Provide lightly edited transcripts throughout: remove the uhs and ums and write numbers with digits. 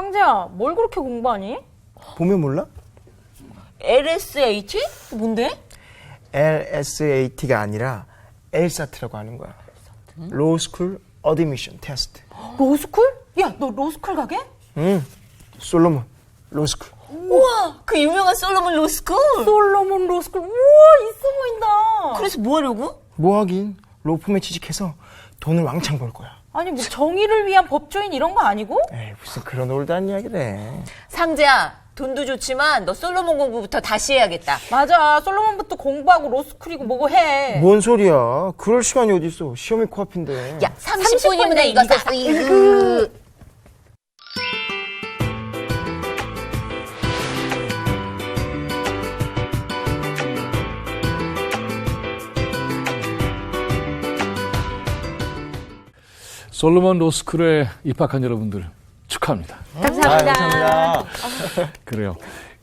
상재야, 뭘 그렇게 공부하니? 보면 몰라? LSAT? 뭔데? LSAT가 아니라 LSAT라고 하는 거야. 로스쿨 어드미션 테스트. 로스쿨? 야, 너 로스쿨 가게? 응. 솔로몬 로스쿨. 우와, 그 유명한 솔로몬 로스쿨. 솔로몬 로스쿨. 우와, 있어 보인다. 그래서 뭐 하려고? 뭐 하긴 로펌에 취직해서 돈을 왕창 벌 거야. 아니, 뭐 정의를 위한 법조인 이런 거 아니고? 에이, 무슨 그런 올드한 이야기를 해. 상재야, 돈도 좋지만 너 솔로몬 공부부터 다시 해야겠다. 맞아, 솔로몬부터 공부하고 로스쿨이고 뭐고 해. 뭔 소리야? 그럴 시간이 어딨어. 시험이 코앞인데. 야, 30분이면 이거 다. 솔로몬 로스쿨에 입학한 여러분들 축하합니다. 감사합니다. 감사합니다. 그래요.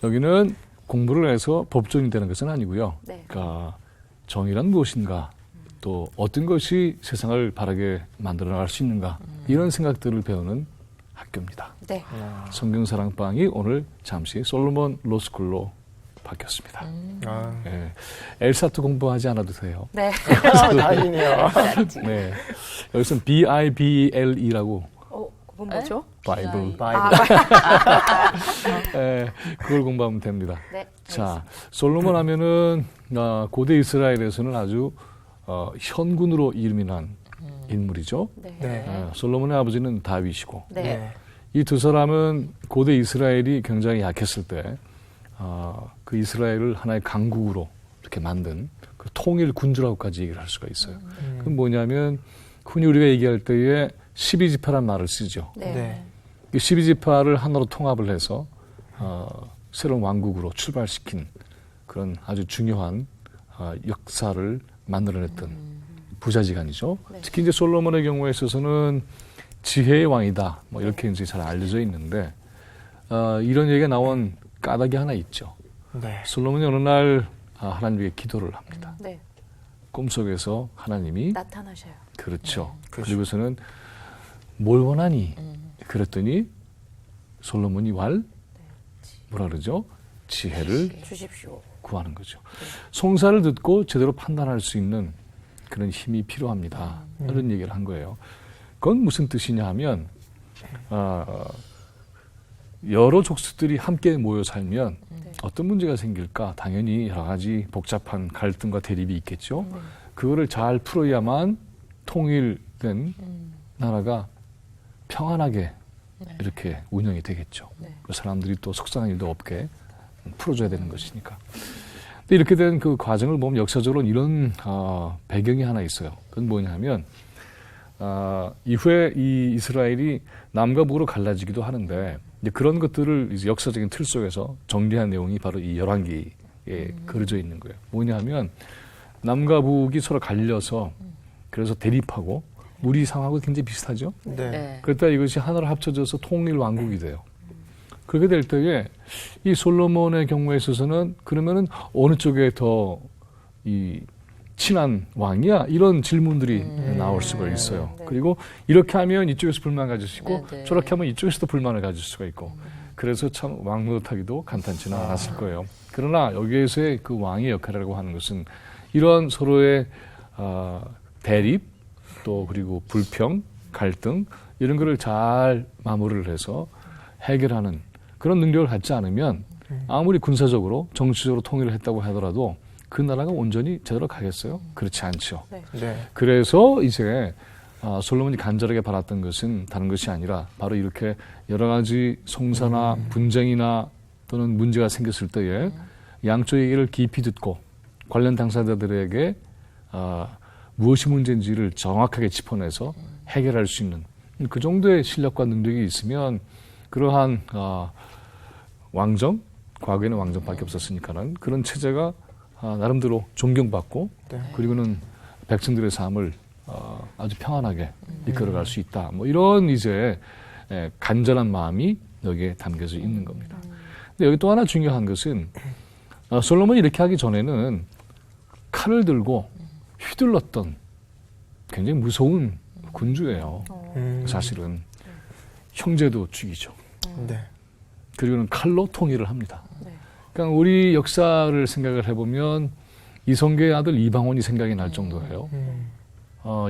여기는 공부를 해서 법조인이 되는 것은 아니고요. 네. 그러니까 정의란 무엇인가, 또 어떤 것이 세상을 바르게 만들어 나갈 수 있는가, 이런 생각들을 배우는 학교입니다. 네. 성경사랑방이 오늘 잠시 솔로몬 로스쿨로 바뀌었습니다. 아, 네. 엘사트 공부하지 않아도 돼요. 네. 다행이네요. 네. 여기서는 BIBLE라고 그건 뭐죠? 바이블. 바이블. 네, 그걸 공부하면 됩니다. 네. 자, 솔로몬 하면은 고대 이스라엘에서는 아주 현군으로 이름이 난 인물이죠. 네. 네. 솔로몬의 아버지는 다윗이고, 네. 네. 이 두 사람은 고대 이스라엘이 굉장히 약했을 때 그 이스라엘을 하나의 강국으로 이렇게 만든 그 통일 군주라고까지 얘기를 할 수가 있어요. 그건 뭐냐면 흔히 우리가 얘기할 때에 12지파란 말을 쓰죠. 네. 네. 이 12지파를 하나로 통합을 해서 새로운 왕국으로 출발시킨 그런 아주 중요한 역사를 만들어냈던 부자지간이죠. 네. 특히 이제 솔로몬의 경우에 있어서는 지혜의 왕이다, 뭐 이렇게 이제 잘 알려져 있는데 이런 얘기가 나온 까닭이 하나 있죠. 네. 솔로몬이 어느 날 하나님께 기도를 합니다. 네. 꿈속에서 하나님이 나타나셔요. 그렇죠. 그렇죠. 그리고서는 뭘 원하니? 그랬더니 솔로몬이 뭐라 그러죠? 지혜를 주십시오. 구하는 거죠. 송사를 듣고 제대로 판단할 수 있는 그런 힘이 필요합니다. 이런 얘기를 한 거예요. 그건 무슨 뜻이냐 하면 여러 족속들이 함께 모여 살면 어떤 문제가 생길까? 당연히 여러 가지 복잡한 갈등과 대립이 있겠죠. 그거를 잘 풀어야만 통일된 나라가 평안하게 이렇게 운영이 되겠죠. 그 사람들이 또 속상한 일도 없게 풀어줘야 되는 것이니까. 근데 이렇게 된 그 과정을 보면 역사적으로 이런 배경이 하나 있어요. 그건 뭐냐면 이후에 이 이스라엘이 남과 북으로 갈라지기도 하는데 이제 그런 것들을 이제 역사적인 틀 속에서 정리한 내용이 바로 이 열왕기에 그려져 있는 거예요. 뭐냐면 남과 북이 서로 갈려서 그래서 대립하고 우리 상황하고 굉장히 비슷하죠. 네. 네. 그랬다 이것이 하나로 합쳐져서 통일 왕국이 돼요. 그렇게 될 때에 이 솔로몬의 경우에 있어서는 그러면은 어느 쪽에 더 이 친한 왕이야? 이런 질문들이 나올 수가 있어요. 네. 그리고 이렇게 하면 이쪽에서 불만 가질 수 있고 네, 네. 저렇게 하면 이쪽에서도 불만을 가질 수가 있고 그래서 참 왕 노릇하기도 간단치는 않았을 거예요. 그러나 여기에서의 그 왕의 역할이라고 하는 것은 이런 서로의 대립 또 그리고 불평, 갈등 이런 거를 잘 마무리를 해서 해결하는 그런 능력을 갖지 않으면 아무리 군사적으로 정치적으로 통일을 했다고 하더라도 그 나라가 온전히 제대로 가겠어요? 그렇지 않죠. 네. 그래서 이제 솔로몬이 간절하게 바랐던 것은 다른 것이 아니라 바로 이렇게 여러 가지 송사나 분쟁이나 또는 문제가 생겼을 때에 양쪽 얘기를 깊이 듣고 관련 당사자들에게 무엇이 문제인지를 정확하게 짚어내서 해결할 수 있는 그 정도의 실력과 능력이 있으면 그러한 왕정, 과거에는 왕정밖에 없었으니까는 그런 체제가 나름대로 존경받고 네. 그리고는 백성들의 삶을 아주 평안하게 이끌어갈 수 있다. 뭐 이런 이제 간절한 마음이 여기에 담겨져 있는 겁니다. 근데 여기 또 하나 중요한 것은 솔로몬이 이렇게 하기 전에는 칼을 들고 휘둘렀던 굉장히 무서운 군주예요. 사실은 형제도 죽이죠. 네. 그리고는 칼로 통일을 합니다. 그러니까 우리 역사를 생각을 해보면 이성계의 아들 이방원이 생각이 날 정도예요.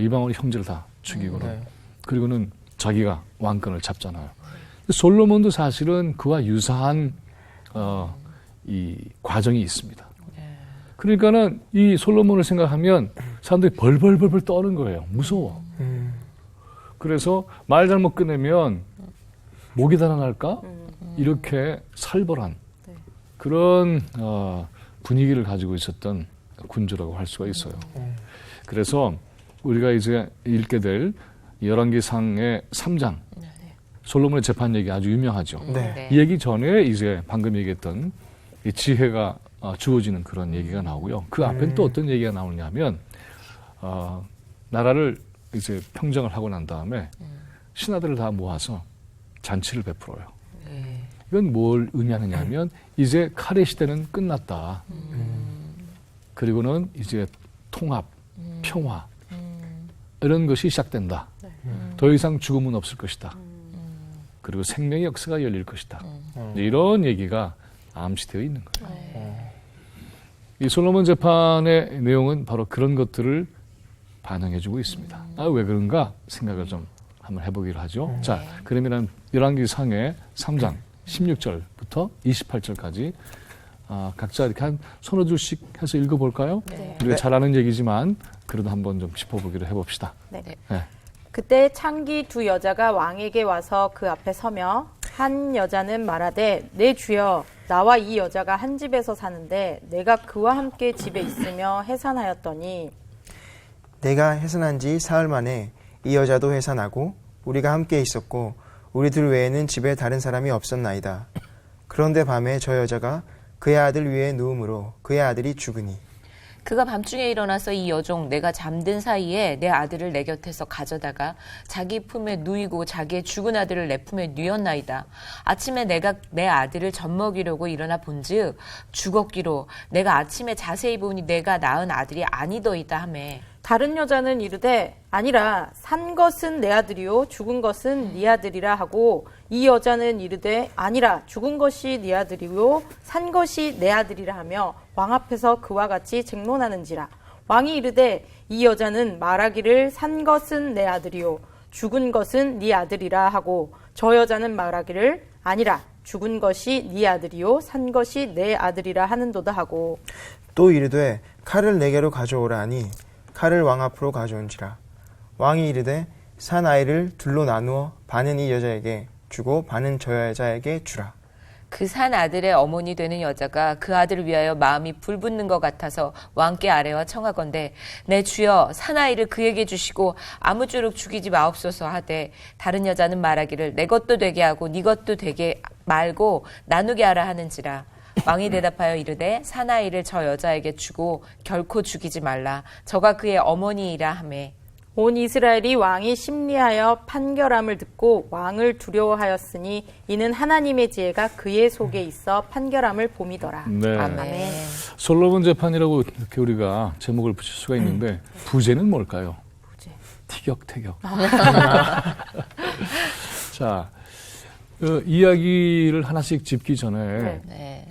이방원이 형제를 다 죽이고는. 네. 그리고는 자기가 왕권을 잡잖아요. 솔로몬도 사실은 그와 유사한 이 과정이 있습니다. 그러니까는 이 솔로몬을 생각하면 사람들이 벌벌벌벌 떠는 거예요. 무서워. 그래서 말 잘못 꺼내면 목이 달아날까? 이렇게 살벌한 그런 분위기를 가지고 있었던 군주라고 할 수가 있어요. 그래서 우리가 이제 읽게 될 열왕기상의 3장 솔로몬의 재판 얘기 아주 유명하죠. 네. 이 얘기 전에 이제 방금 얘기했던 이 지혜가 주어지는 그런 얘기가 나오고요. 그 앞엔 또 어떤 얘기가 나오냐면 나라를 이제 평정을 하고 난 다음에 신하들을 다 모아서 잔치를 베풀어요. 이건 뭘 의미하느냐면 이제 칼의 시대는 끝났다. 그리고는 이제 통합, 평화 이런 것이 시작된다. 더 이상 죽음은 없을 것이다. 그리고 생명의 역사가 열릴 것이다. 이런 얘기가 암시되어 있는 거예요. 이 솔로몬 재판의 내용은 바로 그런 것들을 반영해주고 있습니다. 왜 그런가 생각을 좀 한번 해보기로 하죠. 자, 그러면 열왕기상의 3장 16절부터 28절까지 각자 이렇게 한 서너 줄씩 해서 읽어볼까요? 네. 우리가 잘 아는 얘기지만 그래도 한번 좀 짚어보기로 해봅시다. 네. 네. 그때 창기 두 여자가 왕에게 와서 그 앞에 서며 한 여자는 말하되 내 주여 나와 이 여자가 한 집에서 사는데 내가 그와 함께 집에 있으며 해산하였더니 내가 해산한 지 사흘 만에 이 여자도 해산하고 우리가 함께 있었고 우리 둘 외에는 집에 다른 사람이 없었나이다. 그런데 밤에 저 여자가 그의 아들 위에 누움으로 그의 아들이 죽으니 그가 밤중에 일어나서 이 여종 내가 잠든 사이에 내 아들을 내 곁에서 가져다가 자기 품에 누이고 자기의 죽은 아들을 내 품에 누였나이다. 아침에 내가 내 아들을 젖먹이려고 일어나 본즉 죽었기로 내가 아침에 자세히 보니 내가 낳은 아들이 아니더이다 하매 다른 여자는 이르되 아니라 산 것은 내 아들이요 죽은 것은 네 아들이라 하고 이 여자는 이르되 아니라 죽은 것이 네 아들이요 산 것이 내 아들이라 하며 왕 앞에서 그와 같이 쟁론하는지라 왕이 이르되 이 여자는 말하기를 산 것은 내 아들이요 죽은 것은 네 아들이라 하고 저 여자는 말하기를 아니라 죽은 것이 네 아들이요 산 것이 내 아들이라 하는도다 하고 또 이르되 칼을 내게로 가져오라 하니 칼을 왕 앞으로 가져온지라 왕이 이르되 산 아이를 둘로 나누어 반은 이 여자에게 주고 반은 저 여자에게 주라. 그 산 아들의 어머니 되는 여자가 그 아들을 위하여 마음이 불붙는 것 같아서 왕께 아뢰와 청하건대 내 주여 사나이를 그에게 주시고 아무쪼록 죽이지 마옵소서 하되 다른 여자는 말하기를 내 것도 되게 하고 네 것도 되게 말고 나누게 하라 하는지라 왕이 대답하여 이르되 사나이를 저 여자에게 주고 결코 죽이지 말라 저가 그의 어머니이라 하매 온 이스라엘이 왕이 심리하여 판결함을 듣고 왕을 두려워하였으니 이는 하나님의 지혜가 그의 속에 있어 판결함을 봄이더라. 네. 아멘. 솔로몬 재판이라고 이렇게 우리가 제목을 붙일 수가 있는데 부제는 뭘까요? 부제. 티격태격. 자, 이야기를 하나씩 짚기 전에 네.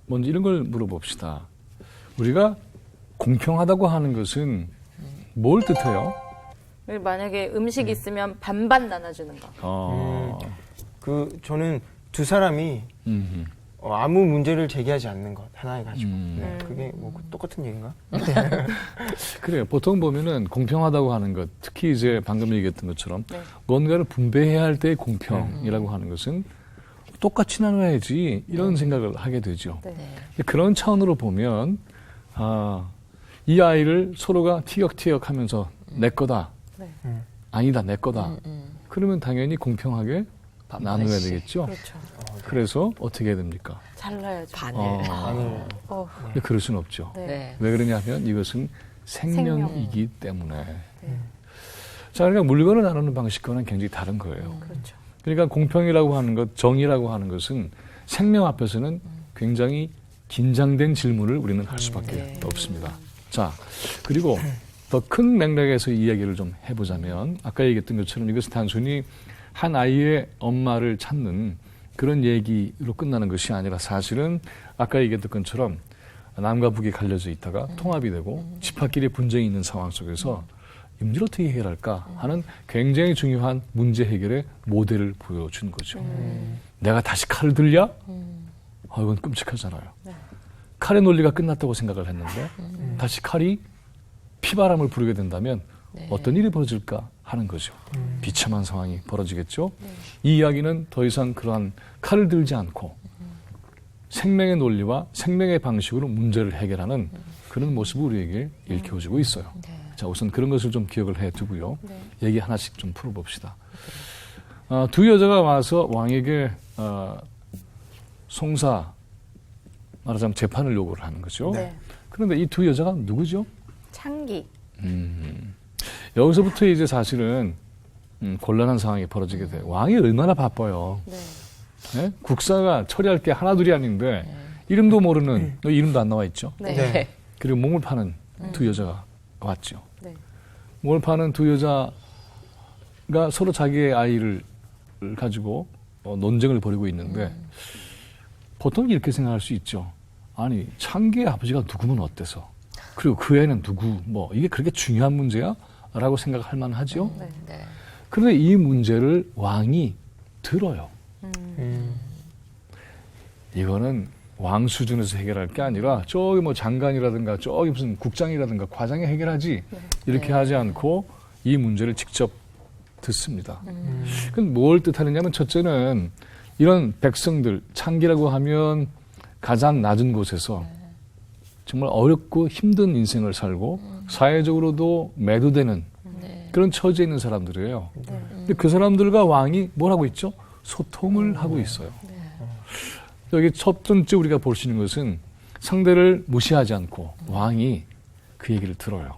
먼저 이런 걸 물어봅시다. 우리가 공평하다고 하는 것은 뭘 뜻해요? 만약에 음식 있으면 반반 나눠주는 거. 저는 두 사람이 아무 문제를 제기하지 않는 것 하나에 가지고 네, 그게 뭐 똑같은 얘기인가? 그래요. 보통 보면은 공평하다고 하는 것, 특히 이제 방금 얘기했던 것처럼 네. 뭔가를 분배해야 할 때의 공평이라고 하는 것은 똑같이 나눠야지 이런 생각을 하게 되죠. 네. 그런 차원으로 보면 이 아이를 서로가 티격태격하면서 내 거다. 네. 아니다, 내 거다. 그러면 당연히 공평하게 나눠야 되겠죠. 그렇죠. 그래서 어떻게 해야 됩니까? 잘라야죠. 바늘. 근데 그럴 수는 없죠. 네. 네. 왜 그러냐면 이것은 생명이기 때문에. 자, 그러니까 물건을 나누는 방식과는 굉장히 다른 거예요. 그렇죠. 그러니까 공평이라고 하는 것, 정의라고 하는 것은 생명 앞에서는 굉장히 긴장된 질문을 우리는 할 수밖에 없습니다. 자, 그리고 더 큰 맥락에서 이야기를 좀 해보자면 아까 얘기했던 것처럼 이것은 단순히 한 아이의 엄마를 찾는 그런 얘기로 끝나는 것이 아니라 사실은 아까 얘기했던 것처럼 남과 북이 갈려져 있다가 통합이 되고 집합끼리 분쟁이 있는 상황 속에서 이 문제를 어떻게 해결할까 하는 굉장히 중요한 문제 해결의 모델을 보여준 거죠. 내가 다시 칼을 들랴? 이건 끔찍하잖아요. 칼의 논리가 끝났다고 생각을 했는데 다시 칼이 피바람을 부르게 된다면 어떤 일이 벌어질까 하는 거죠. 비참한 상황이 벌어지겠죠. 이 이야기는 더 이상 그러한 칼을 들지 않고 생명의 논리와 생명의 방식으로 문제를 해결하는 그런 모습을 우리에게 일깨워주고 있어요. 자, 우선 그런 것을 좀 기억을 해두고요. 얘기 하나씩 좀 풀어봅시다. 두 여자가 와서 왕에게 송사, 말하자면 재판을 요구를 하는 거죠. 네. 그런데 이 두 여자가 누구죠? 창기. 여기서부터 이제 사실은 곤란한 상황이 벌어지게 돼요. 왕이 얼마나 바빠요. 네. 네? 국사가 처리할 게 하나둘이 아닌데 이름도 모르는, 너 이름도 안 나와 있죠? 네. 네. 그리고 몸을 파는 두 여자가 왔죠. 네. 몸을 파는 두 여자가 서로 자기의 아이를 가지고 논쟁을 벌이고 있는데 보통 이렇게 생각할 수 있죠. 아니, 창기의 아버지가 누구면 어때서? 그리고 그 애는 누구? 이게 그렇게 중요한 문제야? 라고 생각할 만하죠. 네. 그런데 이 문제를 왕이 들어요. 이거는 왕 수준에서 해결할 게 아니라 저기 장관이라든가 저기 무슨 국장이라든가 과장이 해결하지 이렇게 하지 않고 이 문제를 직접 듣습니다. 그건 뭘 뜻하느냐면 첫째는 이런 백성들, 창기라고 하면 가장 낮은 곳에서 정말 어렵고 힘든 인생을 살고 사회적으로도 매도되는 그런 처지에 있는 사람들이에요. 근데 그 사람들과 왕이 뭘 하고 있죠? 소통을 하고 있어요. 여기 첫 번째 우리가 볼 수 있는 것은 상대를 무시하지 않고 왕이 그 얘기를 들어요.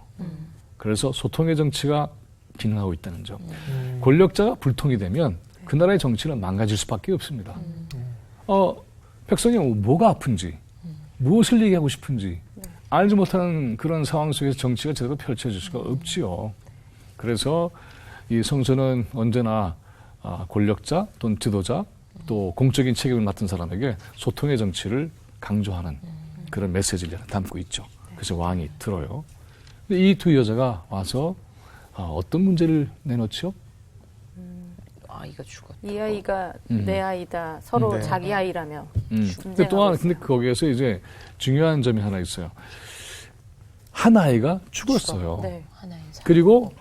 그래서 소통의 정치가 기능하고 있다는 점. 권력자가 불통이 되면 그 나라의 정치는 망가질 수밖에 없습니다. 백성이 뭐가 아픈지, 무엇을 얘기하고 싶은지 알지 못하는 그런 상황 속에서 정치가 제대로 펼쳐질 수가 없지요. 그래서 이 성서는 언제나 권력자 또는 지도자 또 공적인 책임을 맡은 사람에게 소통의 정치를 강조하는 그런 메시지를 담고 있죠. 그래서 왕이 들어요. 이 두 여자가 와서 어떤 문제를 내놓죠? 이거 죽었다. 이 아이가 내 아이다. 서로 네. 자기 아이라며. 근데 또 하나, 근데 거기에서 이제 중요한 점이 하나 있어요. 한 아이가 죽었어요. 네. 하나의 사람. 그리고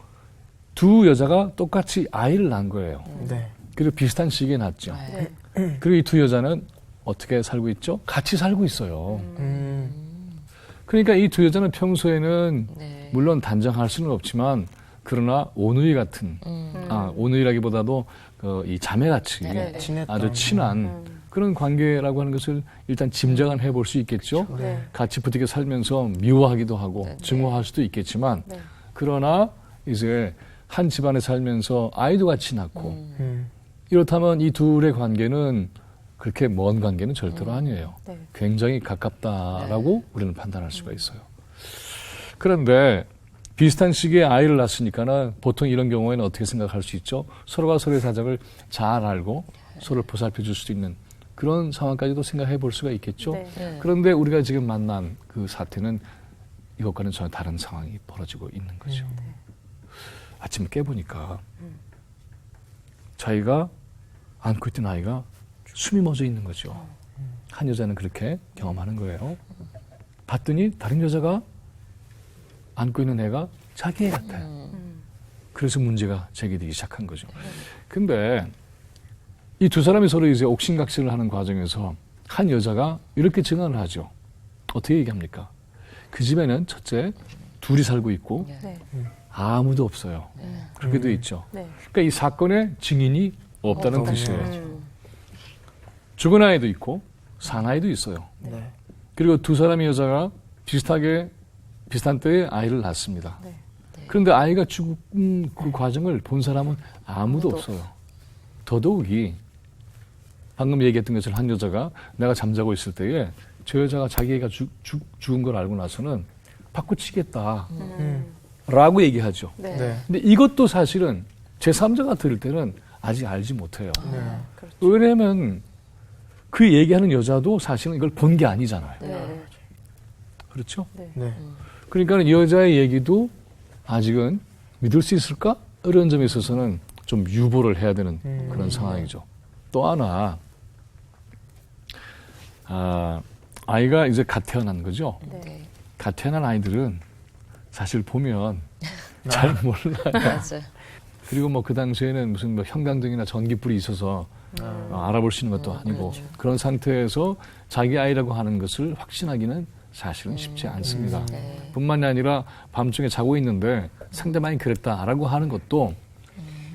두 여자가 똑같이 아이를 낳은 거예요. 네. 그리고 비슷한 시기에 낳았죠. 네. 그리고 이 두 여자는 어떻게 살고 있죠? 같이 살고 있어요. 그러니까 이 두 여자는 평소에는 네. 물론 단정할 수는 없지만 그러나 오누이 같은, 오누이라기보다도 이 자매같이 네. 친했던. 아주 친한 그런 관계라고 하는 것을 일단 짐작은 해볼 수 있겠죠. 네. 같이 부딪혀 살면서 미워하기도 하고 증오할 수도 있겠지만 네. 그러나 이제 한 집안에 살면서 아이도 같이 낳고 이렇다면 이 둘의 관계는 그렇게 먼 관계는 절대로 아니에요. 네. 굉장히 가깝다라고 우리는 판단할 수가 있어요. 그런데 비슷한 시기에 아이를 낳았으니까는 보통 이런 경우에는 어떻게 생각할 수 있죠? 서로가 서로의 사정을 잘 알고 서로를 보살펴 줄 수도 있는 그런 상황까지도 생각해 볼 수가 있겠죠. 네. 그런데 우리가 지금 만난 그 사태는 이것과는 전혀 다른 상황이 벌어지고 있는 거죠. 아침에 깨보니까 자기가 안고 있던 아이가 숨이 멎어 있는 거죠. 한 여자는 그렇게 경험하는 거예요. 봤더니 다른 여자가 안고 있는 애가 자기 애 같아요. 그래서 문제가 제기되기 시작한 거죠. 근데 이 두 사람이 서로 이제 옥신각신을 하는 과정에서 한 여자가 이렇게 증언을 하죠. 어떻게 얘기합니까? 그 집에는 첫째, 둘이 살고 있고 네. 아무도 없어요. 그렇게 돼 있죠. 네. 그러니까 이 사건의 증인이 없다는 없다는 뜻이에요. 죽은 아이도 있고 산 아이도 있어요. 네. 그리고 두 사람의 여자가 비슷한 때에 아이를 낳습니다. 네. 그런데 아이가 죽은 그 과정을 본 사람은 아무도 없어요. 더더욱이 방금 얘기했던 것처럼 한 여자가 내가 잠자고 있을 때에 저 여자가 자기 애가 죽은 걸 알고 나서는 바꾸치겠다 라고 얘기하죠. 네. 네. 근데 이것도 사실은 제3자가 들을 때는 아직 알지 못해요. 네. 그렇죠. 왜냐하면 그 얘기하는 여자도 사실은 이걸 본 게 아니잖아요. 네. 그렇죠? 네. 그러니까 이 여자의 얘기도 아직은 믿을 수 있을까? 이런 점에 있어서는 좀 유보를 해야 되는 그런 상황이죠. 또 하나, 아이가 이제 갓 태어난 거죠. 네. 갓 태어난 아이들은 사실 보면 잘 몰라요. 맞아요. 그리고 뭐 그 당시에는 무슨 뭐 형광등이나 전기불이 있어서 알아볼 수 있는 것도 아니고 그런 상태에서 자기 아이라고 하는 것을 확신하기는 사실은 쉽지 않습니다. 네. 뿐만이 아니라 밤중에 자고 있는데 상대방이 그랬다라고 하는 것도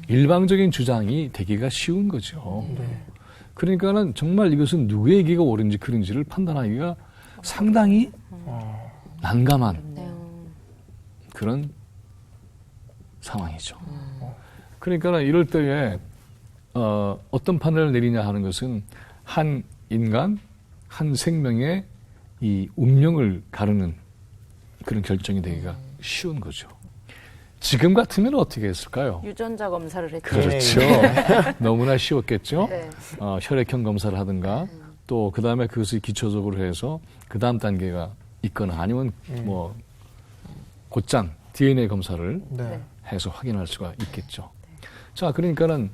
일방적인 주장이 되기가 쉬운 거죠. 그러니까는 정말 이것은 누구의 얘기가 옳은지 그른지를 판단하기가 상당히 난감한 그런 상황이죠. 그러니까 이럴 때에 어떤 판단을 내리냐 하는 것은 한 인간, 한 생명의 이 운명을 가르는 그런 결정이 되기가 쉬운 거죠. 지금 같으면 어떻게 했을까요? 유전자 검사를 했죠. 그렇죠. 너무나 쉬웠겠죠. 네. 혈액형 검사를 하든가 또 그 다음에 그것을 기초적으로 해서 그 다음 단계가 있거나 아니면 뭐 곧장 DNA 검사를 네. 해서 확인할 수가 있겠죠. 자, 그러니까는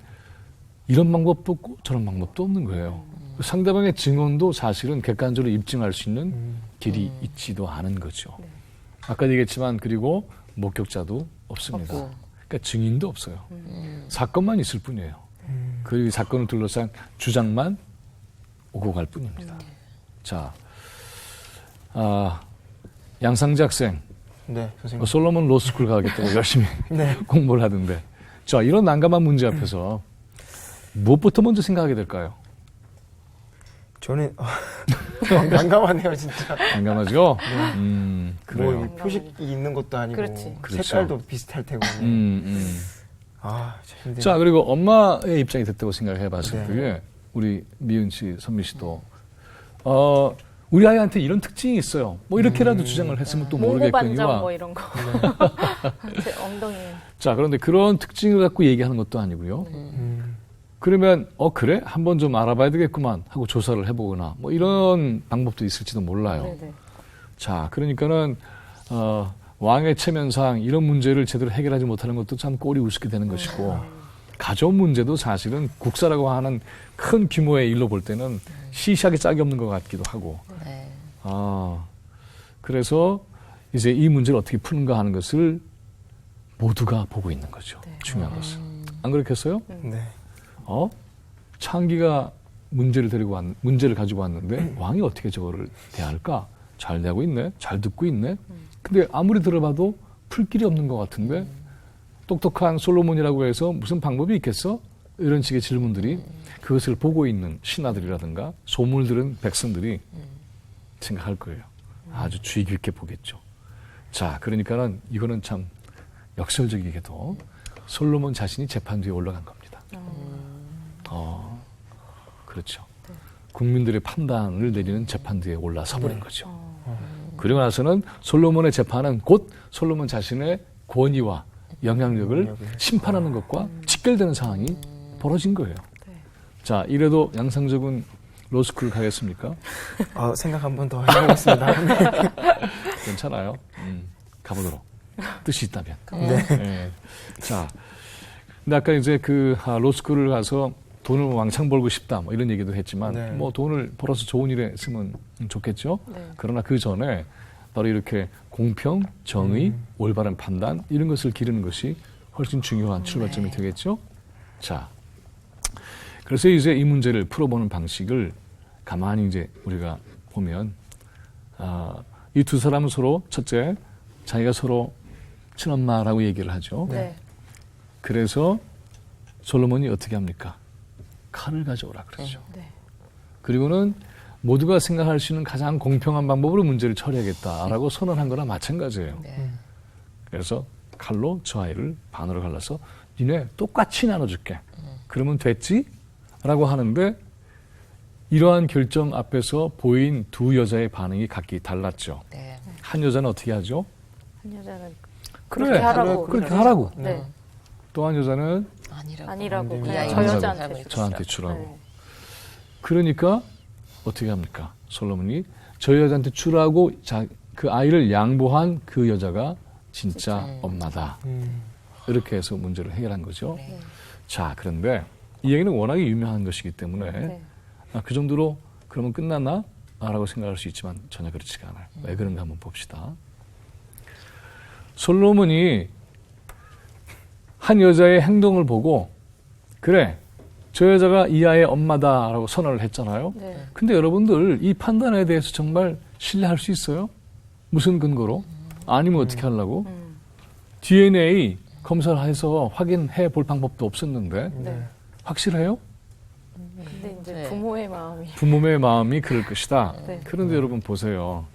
이런 방법도 없고 저런 방법도 없는 거예요. 상대방의 증언도 사실은 객관적으로 입증할 수 있는 길이 있지도 않은 거죠. 아까 얘기했지만 그리고 목격자도 없습니다. 없고. 그러니까 증인도 없어요. 사건만 있을 뿐이에요. 그리고 이 사건을 둘러싼 주장만 오고 갈 뿐입니다. 자, 양상재 학생, 네, 선생님. 솔로몬 로스쿨 가겠다고 열심히 네. 공부를 하던데. 자, 이런 난감한 문제 앞에서 무엇부터 먼저 생각하게 될까요? 저는 난감하네요, 진짜. 난감하죠? 그래요. 뭐 표식이 있는 것도 아니고 그렇지. 그렇죠. 색깔도 비슷할 테고. 아, 참 힘드네요. 자, 그리고 엄마의 입장이 됐다고 생각해 봤을 네. 때에 우리 미은 씨, 선미 씨도 우리 아이한테 이런 특징이 있어요. 뭐 이렇게라도 주장을 했으면 또 몽고반장 모르겠거니와. 뭐 이런 거. 제 엉덩이에. 자, 그런데 그런 특징을 갖고 얘기하는 것도 아니고요. 그러면 그래? 한번 좀 알아봐야 되겠구만 하고 조사를 해보거나 뭐 이런 방법도 있을지도 몰라요. 네네. 자, 그러니까는 왕의 체면상 이런 문제를 제대로 해결하지 못하는 것도 참 꼴이 우습게 되는 것이고 가족 문제도 사실은 국사라고 하는 큰 규모의 일로 볼 때는 시시하게 짝이 없는 것 같기도 하고 네. 그래서 이제 이 문제를 어떻게 푸는가 하는 것을 모두가 보고 있는 거죠. 중요한 것은. 안 그렇겠어요? 네. 창기가 문제를 가지고 왔는데 왕이 어떻게 저거를 대할까? 잘 대하고 있네? 잘 듣고 있네? 근데 아무리 들어봐도 풀 길이 없는 것 같은데 똑똑한 솔로몬이라고 해서 무슨 방법이 있겠어? 이런 식의 질문들이 그것을 보고 있는 신하들이라든가 소문을 들은 백성들이 생각할 거예요. 아주 주의 깊게 보겠죠. 자, 그러니까는 이거는 참 역설적이게도 솔로몬 자신이 재판 뒤에 올라간 겁니다. 그렇죠. 국민들의 판단을 내리는 재판 뒤에 올라서 버린 거죠. 그리고 나서는 솔로몬의 재판은 곧 솔로몬 자신의 권위와 영향력을 심판하는 것과 직결되는 상황이 벌어진 거예요. 자, 이래도 양상적은 로스쿨 가겠습니까? 생각 한 번 더 해보겠습니다. 네. 괜찮아요. 가보도록. 뜻이 있다면. 네. 자, 근데 아까 이제 그 로스쿨을 가서 돈을 왕창 벌고 싶다 뭐 이런 얘기도 했지만 네. 뭐 돈을 벌어서 좋은 일에 쓰면 좋겠죠. 네. 그러나 그 전에 바로 이렇게 공평, 정의, 올바른 판단 이런 것을 기르는 것이 훨씬 중요한 출발점이 되겠죠. 자, 그래서 이제 이 문제를 풀어보는 방식을 가만히 이제 우리가 보면 이 두 사람은 서로 첫째 자기가 서로 친엄마라고 얘기를 하죠. 네. 그래서 솔로몬이 어떻게 합니까? 칼을 가져오라 그러죠. 네. 그리고는 모두가 생각할 수 있는 가장 공평한 방법으로 문제를 처리하겠다라고 선언한 거나 마찬가지예요. 네. 그래서 칼로 저 아이를 반으로 갈라서 니네 똑같이 나눠줄게. 그러면 됐지? 라고 하는데 이러한 결정 앞에서 보인 두 여자의 반응이 각기 달랐죠. 네. 한 여자는 어떻게 하죠? 한 여자는 그래, 그렇게 하라고. 그렇게 하라고. 네. 또 한 여자는 아니라고. 아니라고. 안 그냥 됩니다. 저 아니라고. 여자한테 아니라고. 줬어요. 저한테 주라고. 네. 그러니까 어떻게 합니까? 솔로몬이 저 여자한테 주라고 그 아이를 양보한 그 여자가 진짜 엄마다. 이렇게 해서 문제를 해결한 거죠. 자, 그런데 이 얘기는 워낙에 유명한 것이기 때문에 그 정도로 그러면 끝났나? 라고 생각할 수 있지만 전혀 그렇지가 않아요. 왜 그런가 한번 봅시다. 솔로몬이 한 여자의 행동을 보고 그래, 저 여자가 이 아이의 엄마다라고 선언을 했잖아요. 네. 근데 여러분들 이 판단에 대해서 정말 신뢰할 수 있어요? 무슨 근거로? 아니면 어떻게 하려고? DNA 검사를 해서 확인해 볼 방법도 없었는데 네. 확실해요? 근데 이제 네. 부모의 마음이 부모의 마음이 그럴 것이다. 네. 그런데 여러분 보세요.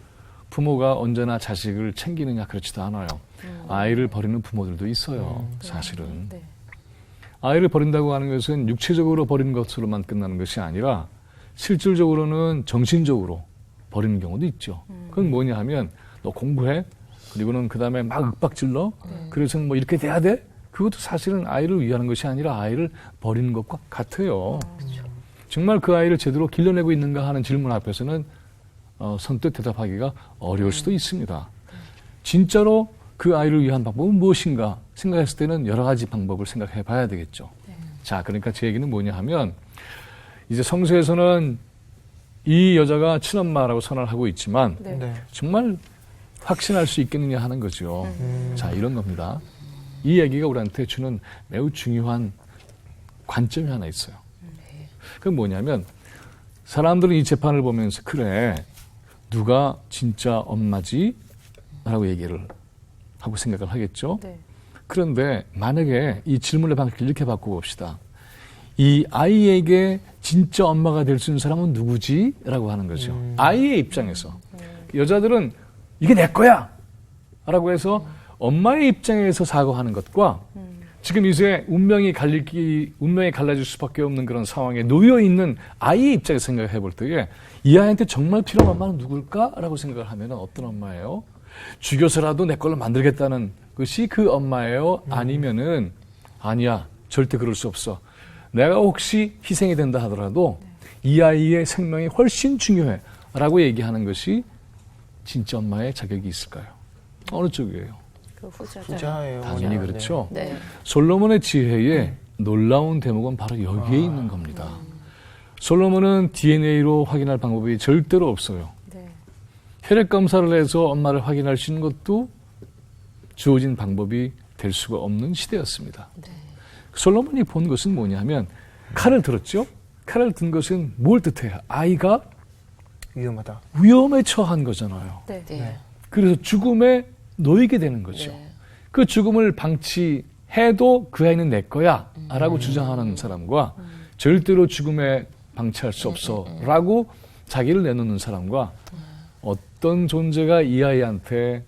부모가 언제나 자식을 챙기느냐 그렇지도 않아요. 아이를 버리는 부모들도 있어요. 사실은. 네. 아이를 버린다고 하는 것은 육체적으로 버리는 것으로만 끝나는 것이 아니라 실질적으로는 정신적으로 버리는 경우도 있죠. 그건 뭐냐 하면 너 공부해? 그리고는 그 다음에 막 윽박질러? 그래서 뭐 이렇게 돼야 돼? 그것도 사실은 아이를 위하는 것이 아니라 아이를 버리는 것과 같아요. 정말 그 아이를 제대로 길러내고 있는가 하는 질문 앞에서는 선뜻 대답하기가 어려울 수도 있습니다. 진짜로 그 아이를 위한 방법은 무엇인가 생각했을 때는 여러 가지 방법을 생각해 봐야 되겠죠. 자, 그러니까 제 얘기는 뭐냐 하면 이제 성서에서는 이 여자가 친엄마라고 선언을 하고 있지만 네. 네. 정말 확신할 수 있겠느냐 하는 거죠. 자, 이런 겁니다. 이 얘기가 우리한테 주는 매우 중요한 관점이 하나 있어요. 그건 뭐냐면 사람들은 이 재판을 보면서 그래, 누가 진짜 엄마지? 라고 얘기를 하고 생각을 하겠죠. 네. 그런데 만약에 이 질문의 방식을 이렇게 바꿔봅시다. 이 아이에게 진짜 엄마가 될 수 있는 사람은 누구지? 라고 하는 거죠. 아이의 입장에서. 여자들은 이게 내 거야! 라고 해서 엄마의 입장에서 사고하는 것과 지금 이제 운명이 갈라질 수밖에 없는 그런 상황에 놓여 있는 아이의 입장에서 생각해 볼 때에 이 아이한테 정말 필요한 엄마는 누굴까라고 생각을 하면 어떤 엄마예요? 죽여서라도 내 걸로 만들겠다는 것이 그 엄마예요? 아니면은 아니야, 절대 그럴 수 없어. 내가 혹시 희생이 된다 하더라도 이 아이의 생명이 훨씬 중요해 라고 얘기하는 것이 진짜 엄마의 자격이 있을까요? 어느 쪽이에요? 그 후자죠. 부자예요. 당연히 그렇죠. 네. 솔로몬의 지혜의 놀라운 대목은 바로 여기에 있는 겁니다. 솔로몬은 DNA로 확인할 방법이 절대로 없어요. 네. 혈액 검사를 해서 엄마를 확인할 수 있는 것도 주어진 방법이 될 수가 없는 시대였습니다. 솔로몬이 본 것은 뭐냐면 칼을 들었죠. 칼을 든 것은 뭘 뜻해요? 아이가 위험하다. 위험에 처한 거잖아요. 네. 네. 그래서 죽음에 놓이게 되는 거죠. 네. 그 죽음을 방치해도 그 아이는 내 거야 라고 주장하는 사람과 절대로 죽음에 방치할 수 없어 라고 자기를 내놓는 사람과 어떤 존재가 이 아이한테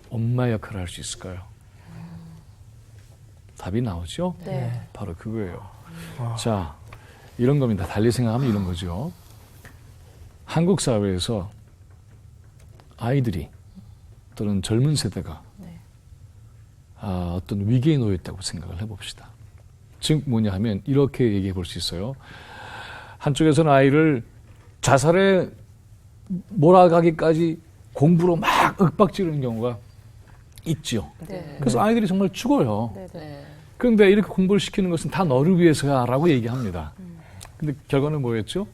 엄마 역할을 할 수 있을까요? 답이 나오죠? 네. 바로 그거예요. 자, 이런 겁니다. 달리 생각하면 이런 거죠. 한국 사회에서 아이들이 또는 젊은 세대가 어떤 위기에 놓였다고 생각을 해봅시다. 즉 뭐냐 하면 이렇게 얘기해 볼 수 있어요. 한쪽에서는 아이를 자살에 몰아가기까지 공부로 막 윽박지르는 경우가 있죠. 네. 그래서 아이들이 정말 죽어요. 네. 네. 네. 그런데 이렇게 공부를 시키는 것은 다 너를 위해서야 라고 얘기합니다. 근데 결과는 뭐였죠?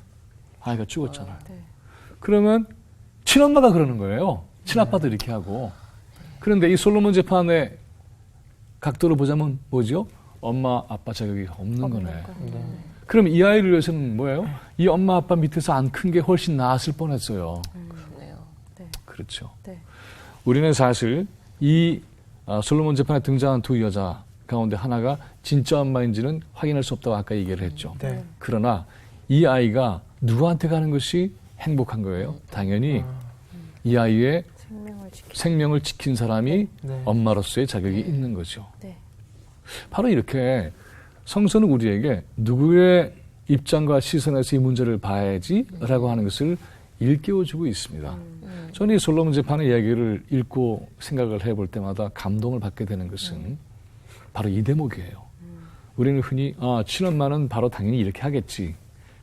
아이가 죽었잖아요. 네. 그러면 친엄마가 그러는 거예요. 친아빠도 이렇게 하고. 그런데 이 솔로몬 재판의 각도로 보자면 뭐죠? 엄마, 아빠 자격이 없는 거네. 그럼 이 아이를 위해서는 뭐예요? 이 엄마, 아빠 밑에서 안 큰 게 훨씬 나았을 뻔했어요. 그러네요. 그렇죠. 네. 우리는 사실 이 솔로몬 재판에 등장한 두 여자 가운데 하나가 진짜 엄마인지는 확인할 수 없다고 아까 얘기를 했죠. 네. 그러나 이 아이가 누구한테 가는 것이 행복한 거예요? 당연히 이 아이의 생명을 지킨 사람이 네. 엄마로서의 자격이 있는 거죠. 네. 바로 이렇게 성서는 우리에게 누구의 입장과 시선에서 이 문제를 봐야지라고 하는 것을 일깨워주고 있습니다. 저는 이 솔로몬 재판의 이야기를 읽고 생각을 해볼 때마다 감동을 받게 되는 것은 바로 이 대목이에요. 우리는 흔히 친엄마는 바로 당연히 이렇게 하겠지.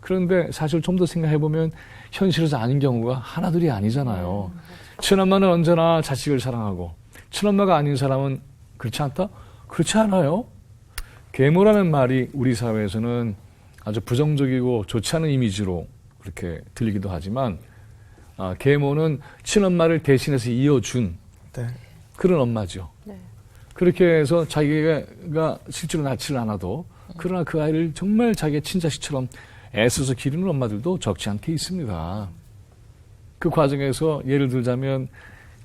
그런데 사실 좀 더 생각해보면 현실에서 아닌 경우가 하나둘이 아니잖아요. 친엄마는 언제나 자식을 사랑하고 친엄마가 아닌 사람은 그렇지 않다? 그렇지 않아요. 계모라는 말이 우리 사회에서는 아주 부정적이고 좋지 않은 이미지로 그렇게 들리기도 하지만 계모는 친엄마를 대신해서 이어준 네. 그런 엄마죠. 네. 그렇게 해서 자기가 실제로 낳지를 않아도 그러나 그 아이를 정말 자기의 친자식처럼 애써서 기르는 엄마들도 적지 않게 있습니다. 그 과정에서 예를 들자면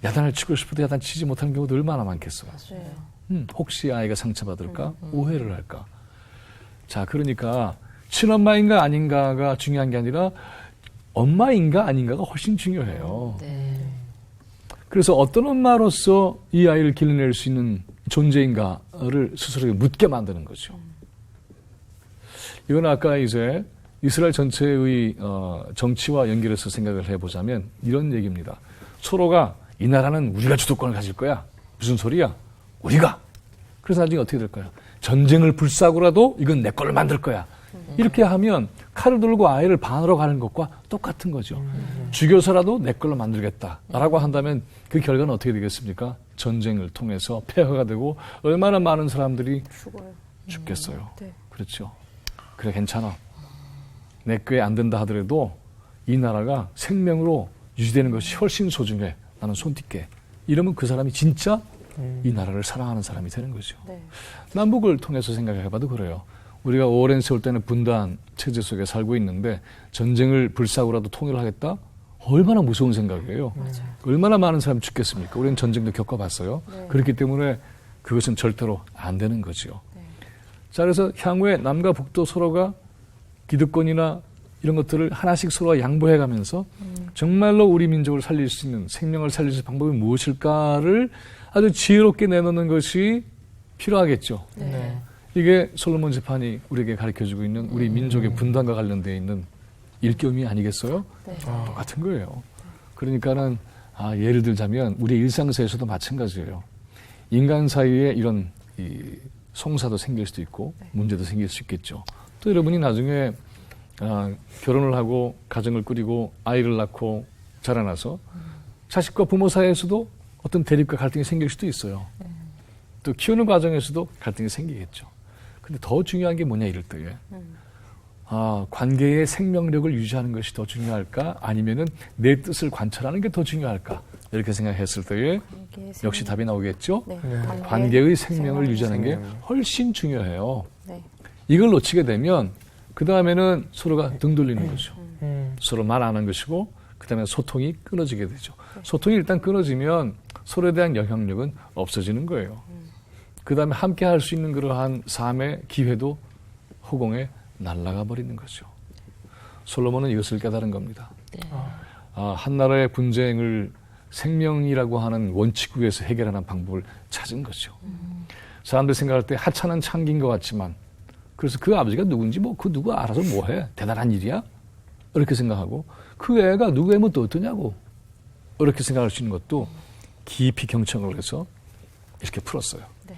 야단을 치고 싶어도 야단 치지 못하는 경우도 얼마나 많겠어요. 네. 혹시 아이가 상처받을까? 오해를 할까? 자, 그러니까 친엄마인가 아닌가가 중요한 게 아니라 엄마인가 아닌가가 훨씬 중요해요. 네. 그래서 어떤 엄마로서 이 아이를 길러낼 수 있는 존재인가를 스스로에게 묻게 만드는 거죠. 이건 아까 이제 이스라엘 전체의 정치와 연결해서 생각을 해보자면 이런 얘기입니다. 서로가 이 나라는 우리가 주도권을 가질 거야. 무슨 소리야? 우리가. 그래서 나중에 어떻게 될까요? 전쟁을 불사고라도 이건 내 걸로 만들 거야. 이렇게 하면 칼을 들고 아이를 반으로 가는 것과 똑같은 거죠. 죽여서라도 내 걸로 만들겠다라고 한다면 그 결과는 어떻게 되겠습니까? 전쟁을 통해서 폐허가 되고 얼마나 많은 사람들이 죽어요. 죽겠어요. 네. 그렇죠. 그래 괜찮아. 내 꾀 안 된다 하더라도 이 나라가 생명으로 유지되는 것이 훨씬 소중해. 나는 손 띨게. 이러면 그 사람이 진짜 이 나라를 사랑하는 사람이 되는 거죠. 네. 남북을 통해서 생각해봐도 그래요. 우리가 오랜 세월 때는 분단 체제 속에 살고 있는데 전쟁을 불사고라도 통일을 하겠다? 얼마나 무서운 생각이에요. 얼마나 많은 사람이 죽겠습니까? 우리는 전쟁도 겪어봤어요. 네. 그렇기 때문에 그것은 절대로 안 되는 거죠. 네. 자, 그래서 향후에 남과 북도 서로가 기득권이나 이런 것들을 하나씩 서로 양보해가면서 정말로 우리 민족을 살릴 수 있는 생명을 살릴 수 있는 방법이 무엇일까를 아주 지혜롭게 내놓는 것이 필요하겠죠. 네. 이게 솔로몬 재판이 우리에게 가르쳐주고 있는 우리 민족의 분단과 관련되어 있는 일겸이 아니겠어요? 네. 똑같은 거예요. 그러니까는 예를 들자면 우리 일상사에서도 마찬가지예요. 인간 사이에 이런 송사도 생길 수도 있고 문제도 생길 수 있겠죠. 또 여러분이 나중에 결혼을 하고 가정을 꾸리고 아이를 낳고 자라나서 자식과 부모 사이에서도 어떤 대립과 갈등이 생길 수도 있어요. 또 키우는 과정에서도 갈등이 생기겠죠. 근데 더 중요한 게 뭐냐 이럴 때에 관계의 생명력을 유지하는 것이 더 중요할까? 아니면은 내 뜻을 관철하는 게 더 중요할까? 이렇게 생각했을 때에 역시 답이 나오겠죠? 네. 관계의 생명을 유지하는 게 생명. 훨씬 중요해요. 네. 이걸 놓치게 되면 그 다음에는 서로가 등 돌리는 거죠. 서로 말 안 하는 것이고 그 다음에 소통이 끊어지게 되죠. 소통이 일단 끊어지면 서로에 대한 영향력은 없어지는 거예요. 그 다음에 함께 할 수 있는 그러한 삶의 기회도 허공에 날아가 버리는 거죠. 솔로몬은 이것을 깨달은 겁니다. 한 나라의 분쟁을 생명이라고 하는 원칙 위에서 해결하는 방법을 찾은 거죠. 사람들 생각할 때 하찮은 창기인 것 같지만 그래서 그 아버지가 누군지 그 누구 알아서 뭐해? 대단한 일이야? 이렇게 생각하고 그 애가 누구 애면 또 어떠냐고 이렇게 생각할 수 있는 것도 깊이 경청을 해서 이렇게 풀었어요. 네.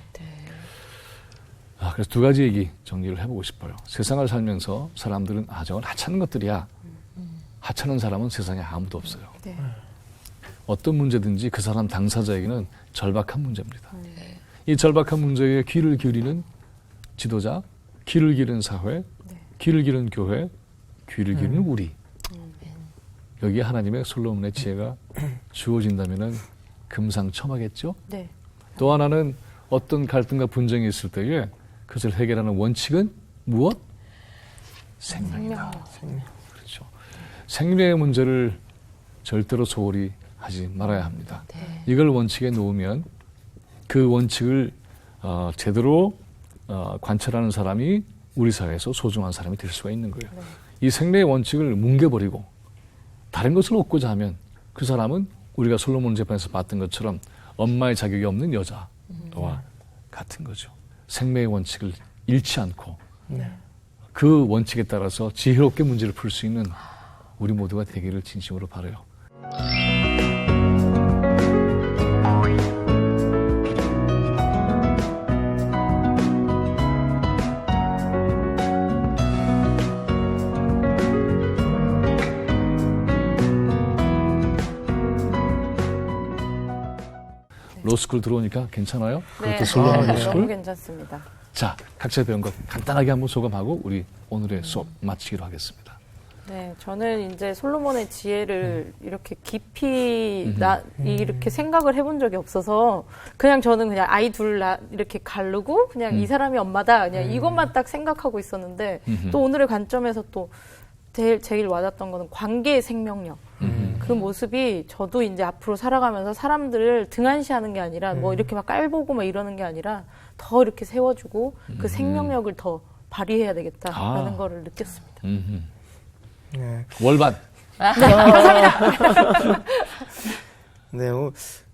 그래서 두 가지 얘기 정리를 해보고 싶어요. 세상을 살면서 사람들은 저건 하찮은 것들이야. 하찮은 사람은 세상에 아무도 없어요. 네. 어떤 문제든지 그 사람 당사자에게는 절박한 문제입니다. 이 절박한 문제에 귀를 기울이는 지도자, 귀를 기울이는 사회, 귀를 기울이는 교회, 귀를 기울이는 우리. 여기에 하나님의 솔로몬의 지혜가 주어진다면 금상첨화겠죠? 네. 또 하나는 어떤 갈등과 분쟁이 있을 때에 그것을 해결하는 원칙은 무엇? 생명이다. 그렇죠. 생명의 문제를 절대로 소홀히 하지 말아야 합니다. 이걸 원칙에 놓으면 그 원칙을 제대로 관찰하는 사람이 우리 사회에서 소중한 사람이 될 수가 있는 거예요. 이 생명의 원칙을 뭉개버리고 다른 것을 얻고자 하면 그 사람은 우리가 솔로몬 재판에서 봤던 것처럼 엄마의 자격이 없는 여자와 같은 거죠. 생명의 원칙을 잃지 않고 그 원칙에 따라서 지혜롭게 문제를 풀 수 있는 우리 모두가 되기를 진심으로 바라요. 로스쿨 들어오니까 괜찮아요? 네, 그것도 솔로몬 너무 로스쿨? 괜찮습니다. 자, 각자 배운 것 간단하게 한번 소감하고 우리 오늘의 수업 마치기로 하겠습니다. 네, 저는 이제 솔로몬의 지혜를 이렇게 깊이 이렇게 생각을 해본 적이 없어서 그냥 저는 그냥 아이 둘 이렇게 가르고 그냥 이 사람이 엄마다 그냥 이것만 딱 생각하고 있었는데 또 오늘의 관점에서 또 제일 와닿았던 거는 관계의 생명력. 그 모습이 저도 이제 앞으로 살아가면서 사람들을 등한시하는 게 아니라 뭐 이렇게 막 깔보고 막 이러는 게 아니라 더 이렇게 세워주고 그 생명력을 더 발휘해야 되겠다라는 거를 느꼈습니다. 네. 월반. 네,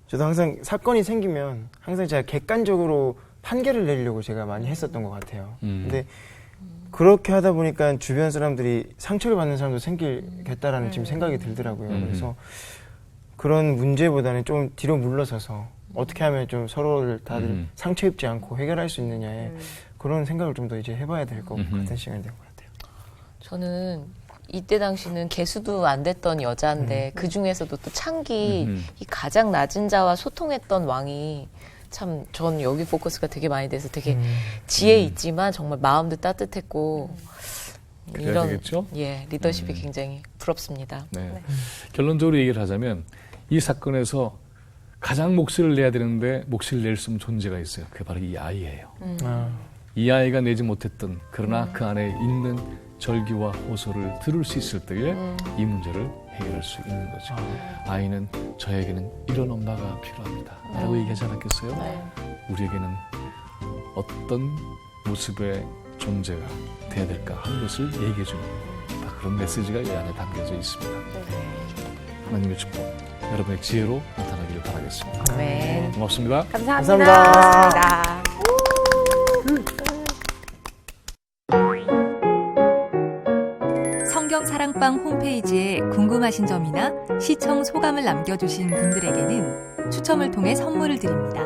저도 항상 사건이 생기면 항상 제가 객관적으로 판결을 내리려고 제가 많이 했었던 것 같아요. 근데 그렇게 하다 보니까 주변 사람들이 상처를 받는 사람도 생기겠다라는 지금 생각이 들더라고요. 그래서 그런 문제보다는 좀 뒤로 물러서서 어떻게 하면 좀 서로를 다들 상처 입지 않고 해결할 수 있느냐에 그런 생각을 좀 더 이제 해봐야 될 것 같은 시간이 된 것 같아요. 저는 이때 당시는 개수도 안 됐던 여자인데 그 중에서도 또 창기 이 가장 낮은 자와 소통했던 왕이 참 전 여기 포커스가 되게 많이 돼서 되게 지혜 있지만 정말 마음도 따뜻했고 이런 되겠죠? 예 리더십이 굉장히 부럽습니다. 네. 결론적으로 얘기를 하자면 이 사건에서 가장 몫을 내야 되는데 몫을 낼 수 없는 존재가 있어요. 그게 바로 이 아이예요. 이 아이가 내지 못했던 그러나 그 안에 있는 절규와 호소를 들을 수 있을 때에 이 문제를 해결할 수 있는 거죠. 아이는 저에게는 이런 엄마가 필요합니다. 라고 얘기하지 않았겠어요? 네. 우리에게는 어떤 모습의 존재가 돼야 될까 하는 것을 얘기해주는 그런 메시지가 이 안에 담겨져 있습니다. 하나님의 축복, 여러분의 지혜로 나타나기를 바라겠습니다. 네. 고맙습니다. 감사합니다. 성경사랑방 홈페이지에 궁금하신 점이나 시청 소감을 남겨주신 분들에게는 추첨을 통해 선물을 드립니다.